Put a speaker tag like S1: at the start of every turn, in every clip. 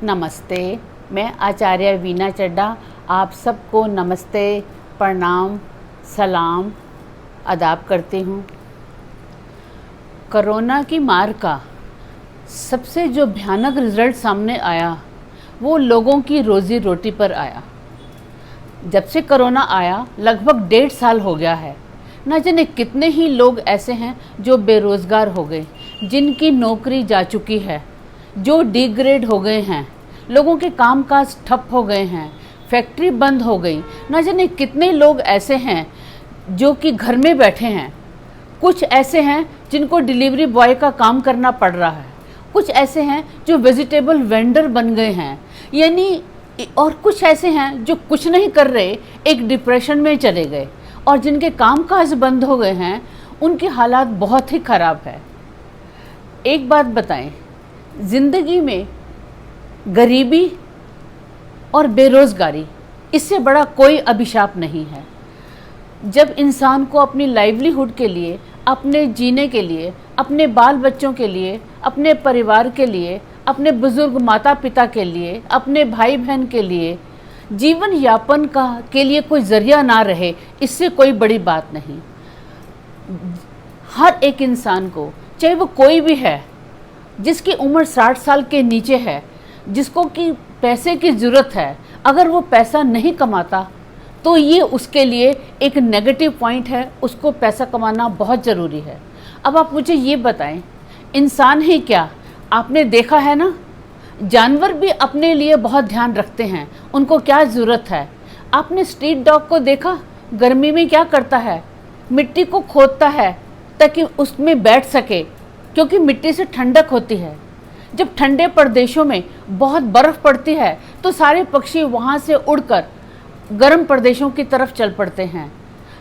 S1: नमस्ते। मैं आचार्य वीना चड्ढा आप सबको नमस्ते, प्रणाम, सलाम, आदाब करती हूँ। कोरोना की मार का सबसे जो भयानक रिज़ल्ट सामने आया वो लोगों की रोज़ी रोटी पर आया। जब से कोरोना आया लगभग 1.5 साल हो गया है। न जाने कितने ही लोग ऐसे हैं जो बेरोज़गार हो गए, जिनकी नौकरी जा चुकी है, जो डिग्रेड हो गए हैं, लोगों के कामकाज ठप हो गए हैं, फैक्ट्री बंद हो गई। न जाने कितने लोग ऐसे हैं जो कि घर में बैठे हैं। कुछ ऐसे हैं जिनको डिलीवरी बॉय का काम करना पड़ रहा है, कुछ ऐसे हैं जो वेजिटेबल वेंडर बन गए हैं, यानी और कुछ ऐसे हैं जो कुछ नहीं कर रहे, एक डिप्रेशन में चले गए, और जिनके कामकाज बंद हो गए हैं उनके हालात बहुत ही ख़राब है। एक बात बताएं, ज़िंदगी में गरीबी और बेरोज़गारी इससे बड़ा कोई अभिशाप नहीं है। जब इंसान को अपनी लाइवलीहुड के लिए, अपने जीने के लिए, अपने बाल बच्चों के लिए, अपने परिवार के लिए, अपने बुज़ुर्ग माता पिता के लिए, अपने भाई बहन के लिए जीवन यापन का के लिए कोई ज़रिया ना रहे, इससे कोई बड़ी बात नहीं। हर एक इंसान को, चाहे वो कोई भी है, जिसकी उम्र 60 साल के नीचे है, जिसको कि पैसे की ज़रूरत है, अगर वो पैसा नहीं कमाता तो ये उसके लिए एक नेगेटिव पॉइंट है। उसको पैसा कमाना बहुत ज़रूरी है। अब आप मुझे ये बताएं, इंसान ही क्या, आपने देखा है ना, जानवर भी अपने लिए बहुत ध्यान रखते हैं, उनको क्या ज़रूरत है। आपने स्ट्रीट डॉग को देखा, गर्मी में क्या करता है, मिट्टी को खोदता है ताकि उसमें बैठ सके, क्योंकि मिट्टी से ठंडक होती है। जब ठंडे प्रदेशों में बहुत बर्फ़ पड़ती है तो सारे पक्षी वहाँ से उड़कर गर्म प्रदेशों की तरफ चल पड़ते हैं।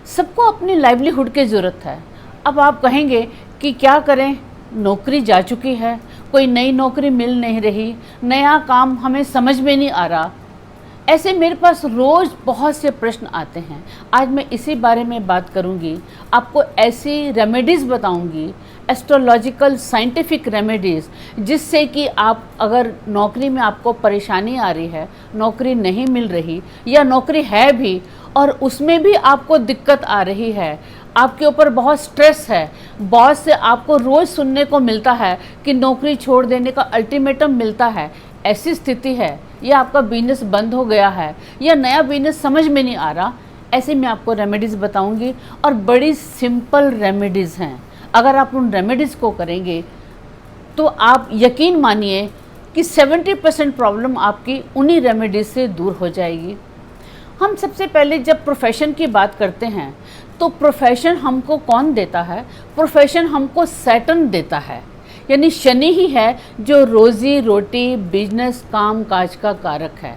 S1: सबको अपनी लाइवलीहुड की ज़रूरत है। अब आप कहेंगे कि क्या करें, नौकरी जा चुकी है, कोई नई नौकरी मिल नहीं रही, नया काम हमें समझ में नहीं आ रहा। ऐसे मेरे पास रोज़ बहुत से प्रश्न आते हैं। आज मैं इसी बारे में बात करूंगी, आपको ऐसी रेमेडीज़ बताऊंगी, एस्ट्रोलॉजिकल साइंटिफिक रेमेडीज़, जिससे कि आप अगर नौकरी में आपको परेशानी आ रही है, नौकरी नहीं मिल रही, या नौकरी है भी और उसमें भी आपको दिक्कत आ रही है, आपके ऊपर बहुत स्ट्रेस है, बॉस से आपको रोज़ सुनने को मिलता है कि नौकरी छोड़ देने का अल्टीमेटम मिलता है, ऐसी स्थिति है, या आपका बिजनेस बंद हो गया है, या नया बिजनेस समझ में नहीं आ रहा, ऐसे मैं आपको रेमेडीज़ बताऊंगी। और बड़ी सिंपल रेमेडीज़ हैं। अगर आप उन रेमेडीज़ को करेंगे तो आप यकीन मानिए कि 70% प्रॉब्लम आपकी उन्हीं रेमेडीज़ से दूर हो जाएगी। हम सबसे पहले जब प्रोफेशन की बात करते हैं तो प्रोफेशन हमको कौन देता है? प्रोफेशन हमको सैटर्न देता है, यानी शनि ही है जो रोज़ी रोटी, बिजनेस, काम काज का कारक है।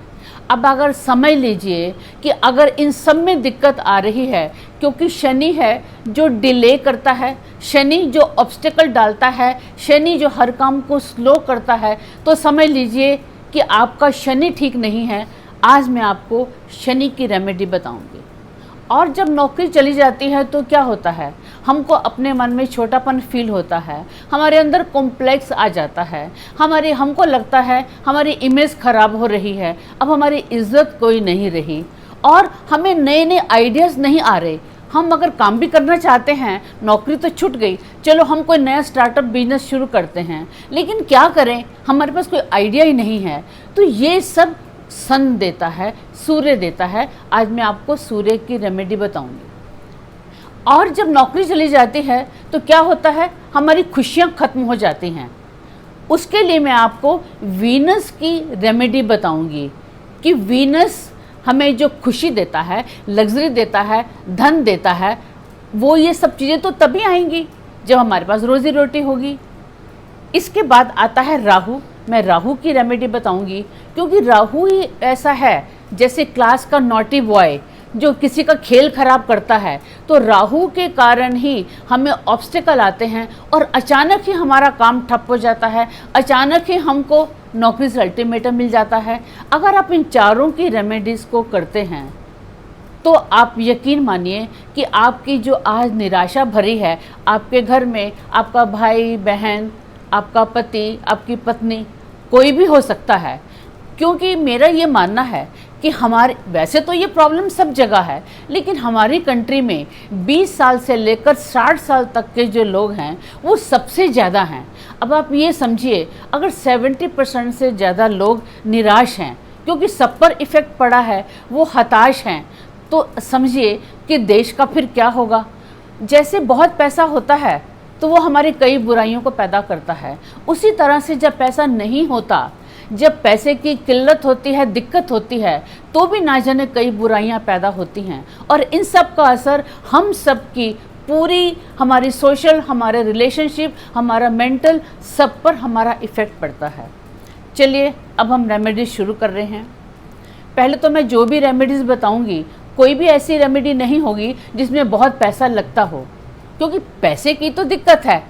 S1: अब अगर समझ लीजिए कि अगर इन सब में दिक्कत आ रही है, क्योंकि शनि है जो डिले करता है, शनि जो ऑब्स्टेकल डालता है, शनि जो हर काम को स्लो करता है, तो समझ लीजिए कि आपका शनि ठीक नहीं है। आज मैं आपको शनि की रेमेडी बताऊंगी। और जब नौकरी चली जाती है तो क्या होता है, हमको अपने मन में छोटापन फील होता है, हमारे अंदर कॉम्प्लेक्स आ जाता है, हमको लगता है हमारी इमेज ख़राब हो रही है, अब हमारी इज्जत कोई नहीं रही, और हमें नए नए आइडियाज़ नहीं आ रहे। हम अगर काम भी करना चाहते हैं, नौकरी तो छूट गई, चलो हम कोई नया स्टार्टअप बिजनेस शुरू करते हैं, लेकिन क्या करें, हमारे पास कोई आइडिया ही नहीं है। तो ये सब सन देता है, सूर्य देता है। आज मैं आपको सूर्य की रेमेडी बताऊंगी। और जब नौकरी चली जाती है तो क्या होता है, हमारी खुशियां खत्म हो जाती हैं। उसके लिए मैं आपको वीनस की रेमेडी बताऊंगी कि वीनस हमें जो खुशी देता है, लग्जरी देता है, धन देता है, वो ये सब चीज़ें तो तभी आएंगी जब हमारे पास रोज़ी रोटी होगी। इसके बाद आता है राहु। मैं राहु की रेमेडी बताऊंगी, क्योंकि राहु ही ऐसा है जैसे क्लास का नॉटी बॉय जो किसी का खेल खराब करता है। तो राहु के कारण ही हमें ऑब्स्टेकल आते हैं और अचानक ही हमारा काम ठप हो जाता है, अचानक ही हमको नौकरी से अल्टीमेटम मिल जाता है। अगर आप इन चारों की रेमेडीज़ को करते हैं तो आप यकीन मानिए कि आपकी जो आज निराशा भरी है, आपके घर में आपका भाई बहन, आपका पति, आपकी पत्नी, कोई भी हो सकता है, क्योंकि मेरा ये मानना है कि हमारे, वैसे तो ये प्रॉब्लम सब जगह है, लेकिन हमारी कंट्री में 20 साल से लेकर 60 साल तक के जो लोग हैं वो सबसे ज़्यादा हैं। अब आप ये समझिए, अगर 70% से ज़्यादा लोग निराश हैं क्योंकि सब पर इफ़ेक्ट पड़ा है, वो हताश हैं, तो समझिए कि देश का फिर क्या होगा। जैसे बहुत पैसा होता है तो वो हमारी कई बुराइयों को पैदा करता है, उसी तरह से जब पैसा नहीं होता, जब पैसे की किल्लत होती है, दिक्कत होती है, तो भी ना जाने कई बुराइयां पैदा होती हैं। और इन सब का असर हम सब की पूरी, हमारी सोशल, हमारे रिलेशनशिप, हमारा मेंटल, सब पर हमारा इफ़ेक्ट पड़ता है। चलिए अब हम रेमेडीज शुरू कर रहे हैं। पहले तो मैं जो भी रेमेडीज़ बताऊंगी, कोई भी ऐसी रेमेडी नहीं होगी जिसमें बहुत पैसा लगता हो, क्योंकि पैसे की तो दिक्कत है।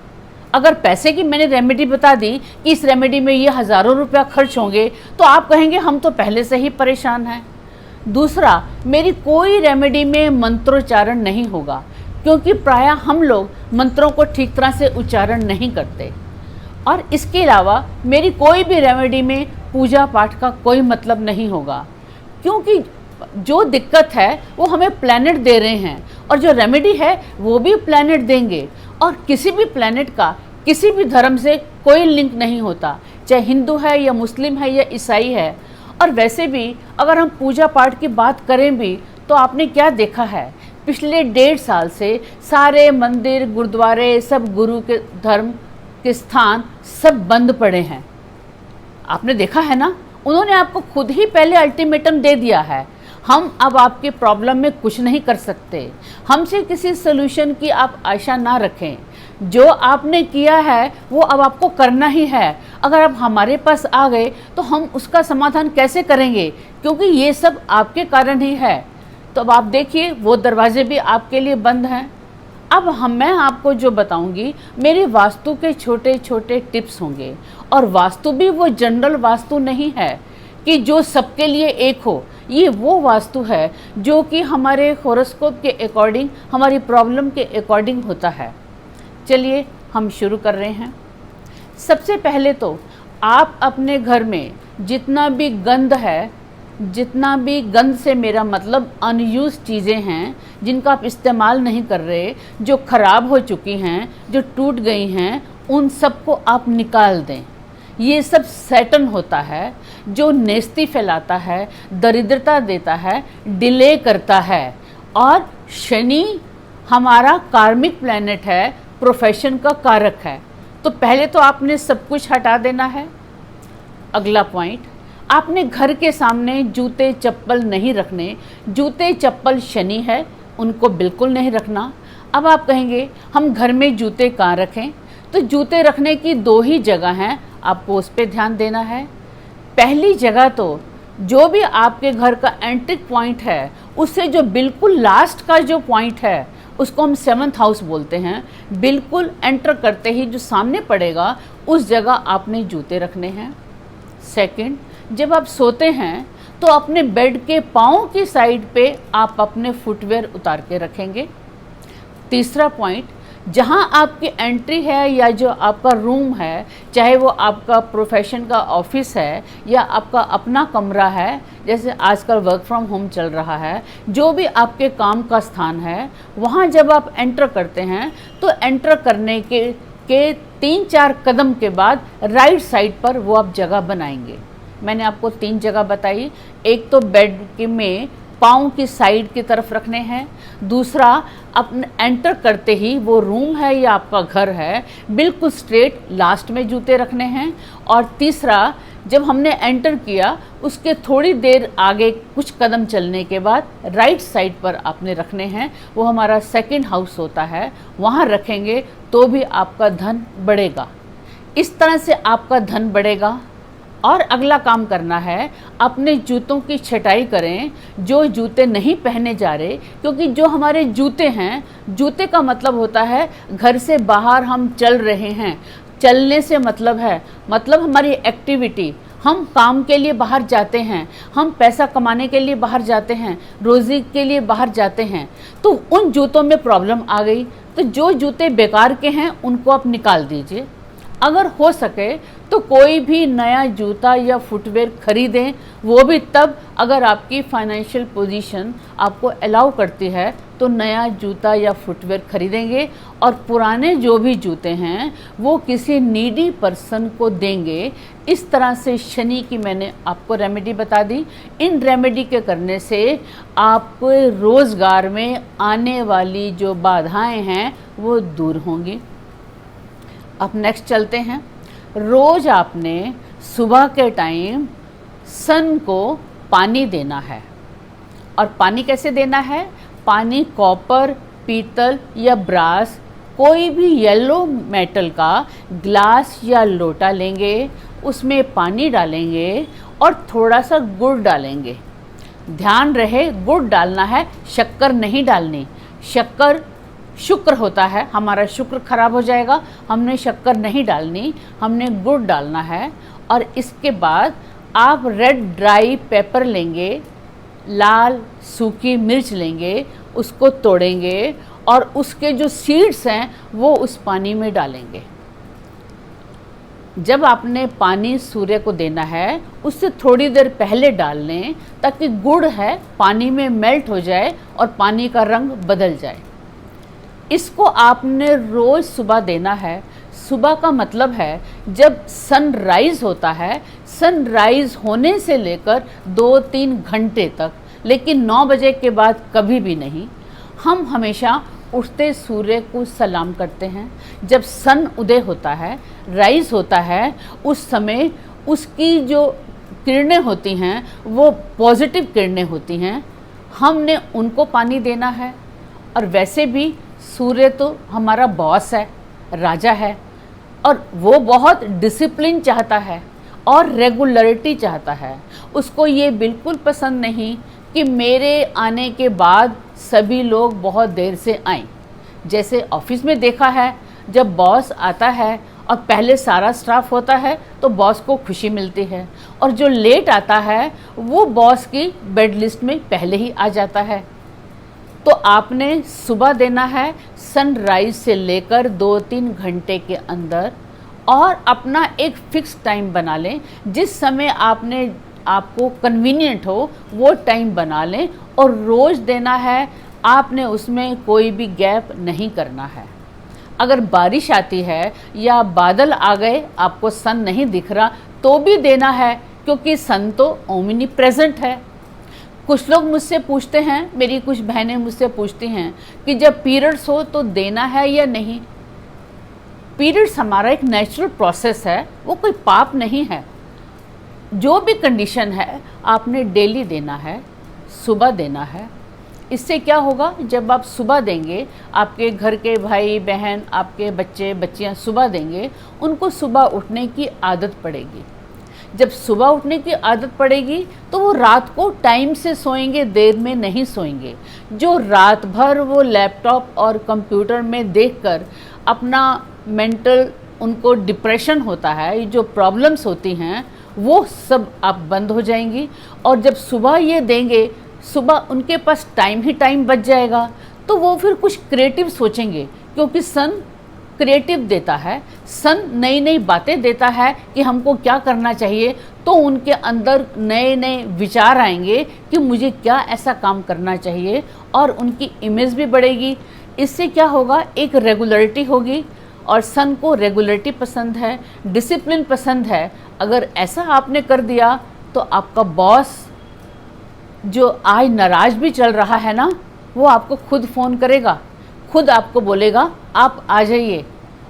S1: अगर पैसे की मैंने रेमेडी बता दी कि इस रेमेडी में ये हज़ारों रुपया खर्च होंगे, तो आप कहेंगे हम तो पहले से ही परेशान हैं। दूसरा, मेरी कोई रेमेडी में मंत्रोच्चारण नहीं होगा, क्योंकि प्रायः हम लोग मंत्रों को ठीक तरह से उच्चारण नहीं करते। और इसके अलावा मेरी कोई भी रेमेडी में पूजा पाठ का कोई मतलब नहीं होगा, क्योंकि जो दिक्कत है वो हमें प्लैनेट दे रहे हैं, और जो रेमेडी है वो भी प्लैनेट देंगे। और किसी भी प्लैनेट का किसी भी धर्म से कोई लिंक नहीं होता, चाहे हिंदू है या मुस्लिम है या ईसाई है। और वैसे भी अगर हम पूजा पाठ की बात करें भी, तो आपने क्या देखा है, पिछले 1.5 साल से सारे मंदिर, गुरुद्वारे, सब गुरु के धर्म के स्थान सब बंद पड़े हैं। आपने देखा है ना, उन्होंने आपको खुद ही पहले अल्टीमेटम दे दिया है, हम अब आपके प्रॉब्लम में कुछ नहीं कर सकते, हमसे किसी सोल्यूशन की आप आशा ना रखें। जो आपने किया है वो अब आपको करना ही है। अगर आप हमारे पास आ गए तो हम उसका समाधान कैसे करेंगे, क्योंकि ये सब आपके कारण ही है। तो अब आप देखिए, वो दरवाजे भी आपके लिए बंद हैं। अब मैं आपको जो बताऊंगी, मेरे वास्तु के छोटे छोटे टिप्स होंगे, और वास्तु भी वो जनरल वास्तु नहीं है कि जो सबके लिए एक हो। ये वो वास्तु है जो कि हमारे हॉरोस्कोप के अकॉर्डिंग, हमारी प्रॉब्लम के अकॉर्डिंग होता है। चलिए हम शुरू कर रहे हैं। सबसे पहले तो आप अपने घर में जितना भी गंद है, जितना भी गंद से मेरा मतलब अनयूज चीज़ें हैं जिनका आप इस्तेमाल नहीं कर रहे, जो ख़राब हो चुकी हैं, जो टूट गई हैं, उन सबको आप निकाल दें। ये सब सैटन होता है जो नेस्ती फैलाता है, दरिद्रता देता है, डिले करता है। और शनि हमारा कार्मिक प्लैनेट है, प्रोफेशन का कारक है। तो पहले तो आपने सब कुछ हटा देना है। अगला पॉइंट, आपने घर के सामने जूते चप्पल नहीं रखने। जूते चप्पल शनि है, उनको बिल्कुल नहीं रखना। अब आप कहेंगे हम घर में जूते कहाँ रखें, तो जूते रखने की 2 ही जगह हैं, आपको उस पर ध्यान देना है। पहली जगह तो जो भी आपके घर का एंट्री पॉइंट है, उससे जो बिल्कुल लास्ट का जो पॉइंट है, उसको हम 7th हाउस बोलते हैं। बिल्कुल एंटर करते ही जो सामने पड़ेगा, उस जगह आपने जूते रखने हैं। सेकंड, जब आप सोते हैं तो अपने बेड के पाँव की साइड पे आप अपने फुटवेयर उतार के रखेंगे। तीसरा पॉइंट, जहां आपकी एंट्री है या जो आपका रूम है, चाहे वो आपका प्रोफेशन का ऑफिस है या आपका अपना कमरा है, जैसे आजकल वर्क फ्रॉम होम चल रहा है, जो भी आपके काम का स्थान है, वहां जब आप एंटर करते हैं तो एंटर करने के 3-4 कदम के बाद राइट साइड पर वो आप जगह बनाएंगे। मैंने आपको 3 जगह बताई। एक तो बेड के में पाँव की साइड की तरफ रखने हैं। दूसरा, अपने एंटर करते ही वो रूम है या आपका घर है, बिल्कुल स्ट्रेट लास्ट में जूते रखने हैं। और तीसरा, जब हमने एंटर किया उसके थोड़ी देर आगे कुछ कदम चलने के बाद राइट साइड पर आपने रखने हैं। वो हमारा 2nd हाउस होता है, वहाँ रखेंगे तो भी आपका धन बढ़ेगा। इस तरह से आपका धन बढ़ेगा। और अगला काम करना है, अपने जूतों की छटाई करें, जो जूते नहीं पहने जा रहे, क्योंकि जो हमारे जूते हैं, जूते का मतलब होता है घर से बाहर हम चल रहे हैं। चलने से मतलब है, मतलब हमारी एक्टिविटी, हम काम के लिए बाहर जाते हैं, हम पैसा कमाने के लिए बाहर जाते हैं, रोज़ी के लिए बाहर जाते हैं। तो उन जूतों में प्रॉब्लम आ गई, तो जो जूते बेकार के हैं उनको आप निकाल दीजिए। अगर हो सके तो कोई भी नया जूता या फुटवेयर खरीदें, वो भी तब अगर आपकी फाइनेंशियल पोजीशन आपको अलाउ करती है तो नया जूता या फुटवेयर खरीदेंगे, और पुराने जो भी जूते हैं वो किसी नीडी पर्सन को देंगे। इस तरह से शनि की मैंने आपको रेमेडी बता दी। इन रेमेडी के करने से आपको रोज़गार में आने वाली जो बाधाएं हैं वो दूर होंगी। अब नेक्स्ट चलते हैं। रोज़ आपने सुबह के टाइम सन को पानी देना है। और पानी कैसे देना है? पानी कॉपर, पीतल या ब्रास, कोई भी येलो मेटल का ग्लास या लोटा लेंगे, उसमें पानी डालेंगे और थोड़ा सा गुड़ डालेंगे। ध्यान रहे गुड़ डालना है, शक्कर नहीं डालनी। शक्कर शुक्र होता है, हमारा शुक्र खराब हो जाएगा। हमने शक्कर नहीं डालनी, हमने गुड़ डालना है। और इसके बाद आप रेड ड्राई पेपर लेंगे, लाल सूखी मिर्च लेंगे, उसको तोड़ेंगे और उसके जो सीड्स हैं वो उस पानी में डालेंगे। जब आपने पानी सूर्य को देना है उससे थोड़ी देर पहले डाल लें, ताकि गुड़ है पानी में मेल्ट हो जाए और पानी का रंग बदल जाए। इसको आपने रोज़ सुबह देना है। सुबह का मतलब है जब सनराइज़ होता है, सनराइज़ होने से लेकर 2-3 घंटे तक, लेकिन 9 बजे के बाद कभी भी नहीं। हम हमेशा उठते सूर्य को सलाम करते हैं। जब सन उदय होता है, राइज होता है, उस समय उसकी जो किरणें होती हैं वो पॉजिटिव किरणें होती हैं, हमने उनको पानी देना है। और वैसे भी सूर्य तो हमारा बॉस है, राजा है, और वो बहुत डिसिप्लिन चाहता है और रेगुलरिटी चाहता है। उसको ये बिल्कुल पसंद नहीं कि मेरे आने के बाद सभी लोग बहुत देर से आएं। जैसे ऑफिस में देखा है, जब बॉस आता है और पहले सारा स्टाफ होता है तो बॉस को खुशी मिलती है, और जो लेट आता है वो बॉस की बेड लिस्ट में पहले ही आ जाता है। तो आपने सुबह देना है सनराइज से लेकर 2-3 घंटे के अंदर, और अपना एक फिक्स टाइम बना लें। जिस समय आपको कन्वीनियंट हो वो टाइम बना लें, और रोज़ देना है। आपने उसमें कोई भी गैप नहीं करना है। अगर बारिश आती है या बादल आ गए, आपको सन नहीं दिख रहा, तो भी देना है, क्योंकि सन तो ओमनी प्रेजेंट है। कुछ लोग मुझसे पूछते हैं, मेरी कुछ बहनें मुझसे पूछती हैं कि जब पीरियड्स हो तो देना है या नहीं। पीरियड्स हमारा एक नेचुरल प्रोसेस है, वो कोई पाप नहीं है। जो भी कंडीशन है आपने डेली देना है, सुबह देना है। इससे क्या होगा, जब आप सुबह देंगे, आपके घर के भाई बहन, आपके बच्चे बच्चियां सुबह देंगे, उनको सुबह उठने की आदत पड़ेगी। जब सुबह उठने की आदत पड़ेगी तो वो रात को टाइम से सोएंगे, देर में नहीं सोएंगे। जो रात भर वो लैपटॉप और कंप्यूटर में देखकर अपना मेंटल, उनको डिप्रेशन होता है, ये जो प्रॉब्लम्स होती हैं वो सब आप बंद हो जाएंगी। और जब सुबह ये देंगे, सुबह उनके पास टाइम ही टाइम बच जाएगा, तो वो फिर कुछ क्रिएटिव सोचेंगे, क्योंकि सन क्रिएटिव देता है, सन नई नई बातें देता है कि हमको क्या करना चाहिए। तो उनके अंदर नए नए विचार आएंगे कि मुझे क्या ऐसा काम करना चाहिए, और उनकी इमेज भी बढ़ेगी। इससे क्या होगा, एक रेगुलरिटी होगी, और सन को रेगुलरिटी पसंद है, डिसिप्लिन पसंद है। अगर ऐसा आपने कर दिया तो आपका बॉस जो आज नाराज़ भी चल रहा है ना, वो आपको खुद फ़ोन करेगा, खुद आपको बोलेगा आप आ जाइए।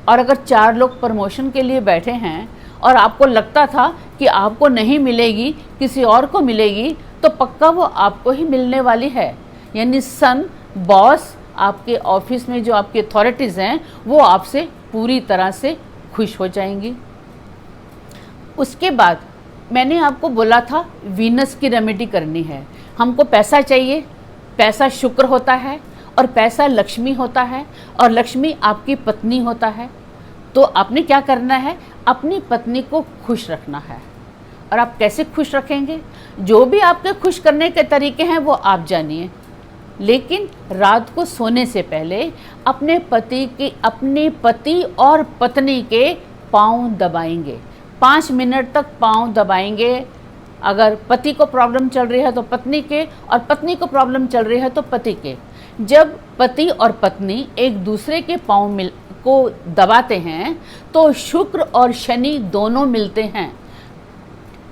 S1: और अगर 4 लोग प्रमोशन के लिए बैठे हैं और आपको लगता था कि आपको नहीं मिलेगी, किसी और को मिलेगी, तो पक्का वो आपको ही मिलने वाली है। यानी सन बॉस, आपके ऑफिस में जो आपकी अथॉरिटीज़ हैं वो आपसे पूरी तरह से खुश हो जाएंगी। उसके बाद मैंने आपको बोला था वीनस की रेमेडी करनी है। हमको पैसा चाहिए, पैसा शुक्र होता है, और पैसा लक्ष्मी होता है, और लक्ष्मी आपकी पत्नी होता है। तो आपने क्या करना है, अपनी पत्नी को खुश रखना है। और आप कैसे खुश रखेंगे, जो भी आपके खुश करने के तरीके हैं वो आप जानिए, लेकिन रात को सोने से पहले अपने पति और पत्नी के पाँव दबाएंगे, 5 मिनट तक पाँव दबाएंगे। अगर पति को प्रॉब्लम चल रही है तो पत्नी के, और पत्नी को प्रॉब्लम चल रही है तो पति के। जब पति और पत्नी एक दूसरे के पाँव को दबाते हैं तो शुक्र और शनि दोनों मिलते हैं।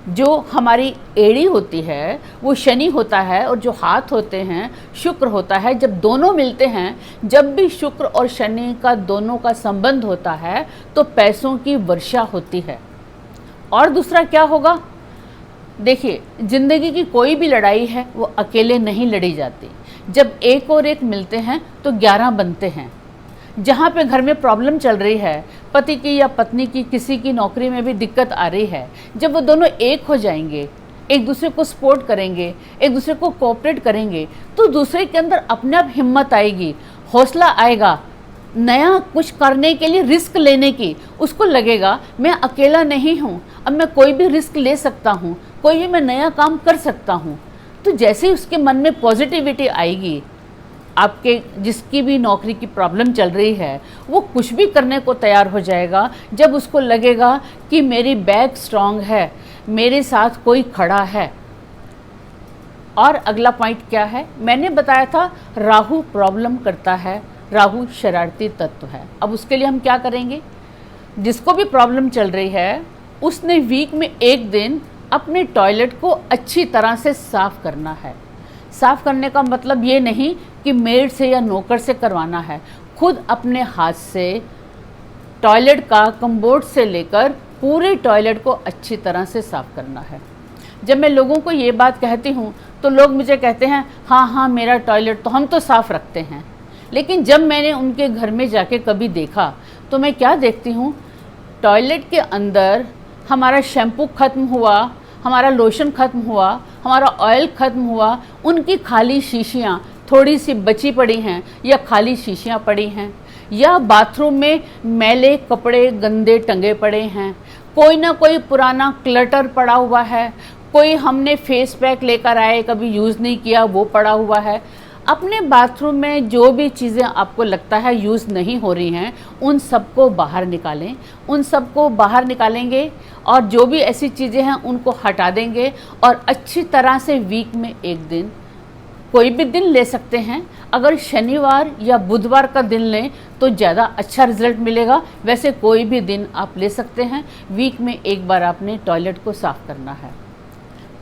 S1: जो हमारी एड़ी होती है वो शनि होता है, और जो हाथ होते हैं शुक्र होता है। जब दोनों मिलते हैं, जब भी शुक्र और शनि का दोनों का संबंध होता है तो पैसों की वर्षा होती है। और दूसरा क्या होगा? देखिए, जिंदगी की कोई भी लड़ाई है वो अकेले नहीं लड़ी जाती। जब एक और एक मिलते हैं तो 11 बनते हैं। जहाँ पे घर में प्रॉब्लम चल रही है, पति की या पत्नी की, किसी की नौकरी में भी दिक्कत आ रही है, जब वो दोनों एक हो जाएंगे, एक दूसरे को सपोर्ट करेंगे, एक दूसरे को कोऑपरेट करेंगे, तो दूसरे के अंदर अपने आप हिम्मत आएगी, हौसला आएगा नया कुछ करने के लिए, रिस्क लेने की। उसको लगेगा मैं अकेला नहीं हूँ, अब मैं कोई भी रिस्क ले सकता हूँ, कोई भी मैं नया काम कर सकता हूँ। तो जैसे ही उसके मन में पॉजिटिविटी आएगी, आपके जिसकी भी नौकरी की प्रॉब्लम चल रही है वो कुछ भी करने को तैयार हो जाएगा। जब उसको लगेगा कि मेरी बैक स्ट्रांग है, मेरे साथ कोई खड़ा है। और अगला पॉइंट क्या है? मैंने बताया था राहु प्रॉब्लम करता है, राहु शरारती तत्व है। अब उसके लिए हम क्या करेंगे? जिसको भी प्रॉब्लम चल रही है उसने वीक में एक दिन अपने टॉयलेट को अच्छी तरह से साफ करना है। साफ करने का मतलब ये नहीं कि मेड से या नौकर से करवाना है, खुद अपने हाथ से टॉयलेट का कम्बोर्ड से लेकर पूरे टॉयलेट को अच्छी तरह से साफ करना है। जब मैं लोगों को ये बात कहती हूँ तो लोग मुझे कहते हैं हाँ हाँ मेरा टॉयलेट तो हम तो साफ रखते हैं। लेकिन जब मैंने उनके घर में जाके कभी देखा तो मैं क्या देखती हूँ, टॉयलेट के अंदर हमारा शैम्पू ख़त्म हुआ, हमारा लोशन ख़त्म हुआ, हमारा ऑयल ख़त्म हुआ, उनकी खाली शीशियाँ थोड़ी सी बची पड़ी हैं या खाली शीशियाँ पड़ी हैं, या बाथरूम में मैले कपड़े गंदे टंगे पड़े हैं, कोई ना कोई पुराना क्लटर पड़ा हुआ है, कोई हमने फेस पैक लेकर आए कभी यूज़ नहीं किया वो पड़ा हुआ है। अपने बाथरूम में जो भी चीज़ें आपको लगता है यूज़ नहीं हो रही हैं उन सबको बाहर निकालें, उन सबको बाहर निकालेंगे और जो भी ऐसी चीज़ें हैं उनको हटा देंगे। और अच्छी तरह से वीक में एक दिन, कोई भी दिन ले सकते हैं, अगर शनिवार या बुधवार का दिन लें तो ज़्यादा अच्छा रिजल्ट मिलेगा। वैसे कोई भी दिन आप ले सकते हैं, वीक में एक बार आपने टॉयलेट को साफ़ करना है।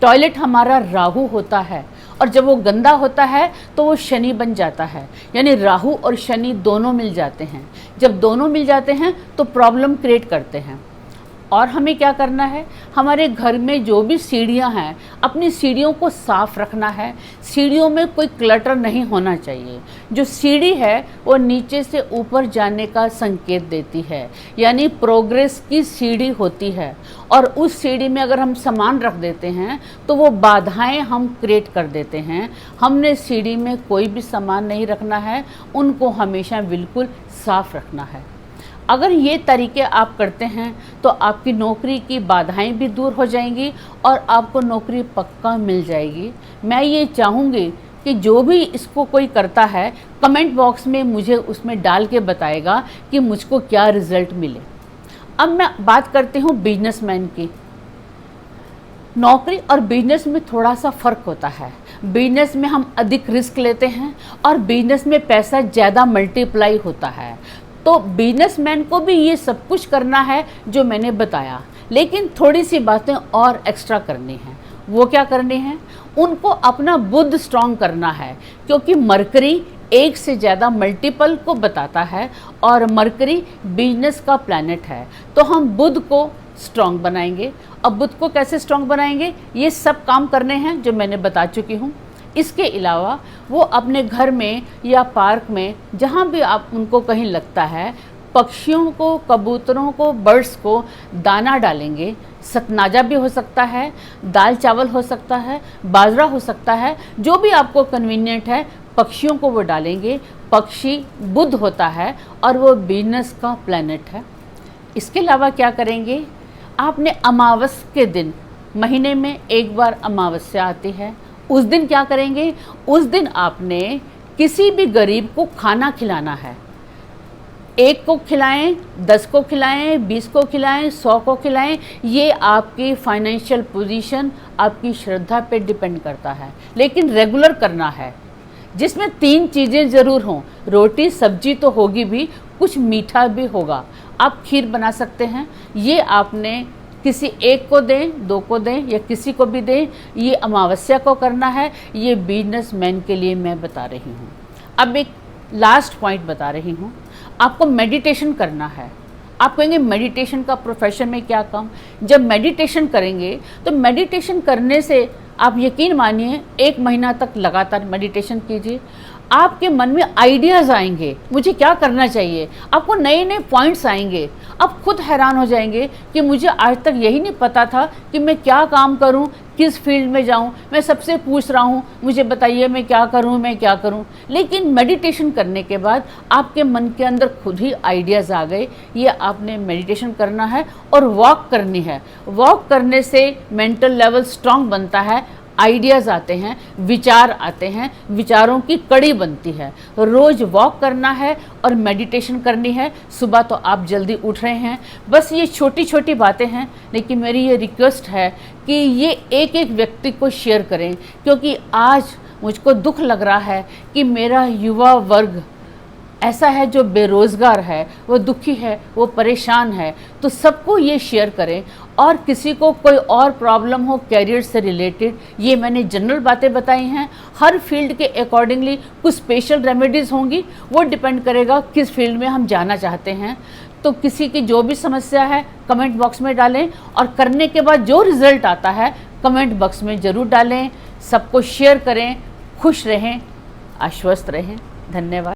S1: टॉयलेट हमारा राहु होता है और जब वो गंदा होता है तो वो शनि बन जाता है, यानी राहु और शनि दोनों मिल जाते हैं। जब दोनों मिल जाते हैं तो प्रॉब्लम क्रिएट करते हैं। और हमें क्या करना है, हमारे घर में जो भी सीढ़ियां हैं अपनी सीढ़ियों को साफ रखना है। सीढ़ियों में कोई क्लटर नहीं होना चाहिए। जो सीढ़ी है वो नीचे से ऊपर जाने का संकेत देती है, यानी प्रोग्रेस की सीढ़ी होती है। और उस सीढ़ी में अगर हम सामान रख देते हैं तो वो बाधाएं हम क्रिएट कर देते हैं। हमने सीढ़ी में कोई भी सामान नहीं रखना है, उनको हमेशा बिल्कुल साफ रखना है। अगर ये तरीके आप करते हैं तो आपकी नौकरी की बाधाएं भी दूर हो जाएंगी और आपको नौकरी पक्का मिल जाएगी। मैं ये चाहूँगी कि जो भी इसको कोई करता है कमेंट बॉक्स में मुझे उसमें डाल के बताएगा कि मुझको क्या रिज़ल्ट मिले। अब मैं बात करती हूँ बिजनेसमैन की। नौकरी और बिजनेस में थोड़ा सा फ़र्क होता है। बिजनेस में हम अधिक रिस्क लेते हैं और बिजनेस में पैसा ज़्यादा मल्टीप्लाई होता है। तो बिजनेसमैन को भी ये सब कुछ करना है जो मैंने बताया, लेकिन थोड़ी सी बातें और एक्स्ट्रा करनी हैं। वो क्या करनी है, उनको अपना बुद्ध स्ट्रॉन्ग करना है, क्योंकि मरकरी एक से ज़्यादा मल्टीपल को बताता है और मरकरी बिजनेस का प्लैनेट है। तो हम बुद्ध को स्ट्रॉन्ग बनाएंगे। अब बुद्ध को कैसे स्ट्रॉन्ग बनाएंगे, ये सब काम करने हैं जो मैंने बता चुकी हूँ। इसके अलावा वो अपने घर में या पार्क में जहाँ भी आप उनको कहीं लगता है, पक्षियों को, कबूतरों को, बर्ड्स को दाना डालेंगे। सतनाजा भी हो सकता है, दाल चावल हो सकता है, बाजरा हो सकता है, जो भी आपको कन्वीनियंट है, पक्षियों को वो डालेंगे। पक्षी बुध होता है और वो बिजनेस का प्लैनेट है। इसके अलावा क्या करेंगे, आपने अमावस के दिन, महीने में एक बार अमावस्या आती है, उस दिन क्या करेंगे, उस दिन आपने किसी भी गरीब को खाना खिलाना है। 1 को खिलाएं, 10 को खिलाएं, 20 को खिलाएं, 100 को खिलाएं, ये आपकी फाइनेंशियल पोजीशन, आपकी श्रद्धा पे डिपेंड करता है। लेकिन रेगुलर करना है, जिसमें 3 चीज़ें ज़रूर हों। रोटी सब्जी तो होगी भी, कुछ मीठा भी होगा। आप खीर बना सकते हैं, ये आपने किसी एक को दें, 2 को दें या किसी को भी दें। ये अमावस्या को करना है, ये बिजनेसमैन के लिए मैं बता रही हूँ। अब एक लास्ट पॉइंट बता रही हूँ, आपको मेडिटेशन करना है। आप कहेंगे मेडिटेशन का प्रोफेशन में क्या काम? जब मेडिटेशन करेंगे तो मेडिटेशन करने से आप यकीन मानिए 1 महीना तक लगातार मेडिटेशन कीजिए, आपके मन में आइडियाज़ आएंगे, मुझे क्या करना चाहिए। आपको नए नए पॉइंट्स आएंगे, आप खुद हैरान हो जाएंगे कि मुझे आज तक यही नहीं पता था कि मैं क्या काम करूं, किस फील्ड में जाऊं। मैं सबसे पूछ रहा हूं, मुझे बताइए मैं क्या करूं, मैं क्या करूं। लेकिन मेडिटेशन करने के बाद आपके मन के अंदर खुद ही आइडियाज़ आ गए। ये आपने मेडिटेशन करना है और वॉक करनी है। वॉक करने से मेंटल लेवल स्ट्रांग बनता है, आइडियाज़ आते हैं, विचार आते हैं, विचारों की कड़ी बनती है। रोज़ वॉक करना है और मेडिटेशन करनी है। सुबह तो आप जल्दी उठ रहे हैं, बस ये छोटी छोटी बातें हैं, लेकिन मेरी ये रिक्वेस्ट है कि ये एक एक व्यक्ति को शेयर करें, क्योंकि आज मुझको दुख लग रहा है कि मेरा युवा वर्ग ऐसा है जो बेरोज़गार है, वो दुखी है, वो परेशान है। तो सबको ये शेयर करें, और किसी को कोई और प्रॉब्लम हो कैरियर से रिलेटेड, ये मैंने जनरल बातें बताई हैं। हर फील्ड के अकॉर्डिंगली कुछ स्पेशल रेमेडीज़ होंगी, वो डिपेंड करेगा किस फील्ड में हम जाना चाहते हैं। तो किसी की जो भी समस्या है कमेंट बॉक्स में डालें, और करने के बाद जो रिज़ल्ट आता है कमेंट बॉक्स में ज़रूर डालें। सबको शेयर करें, खुश रहें, आश्वस्त रहें। धन्यवाद।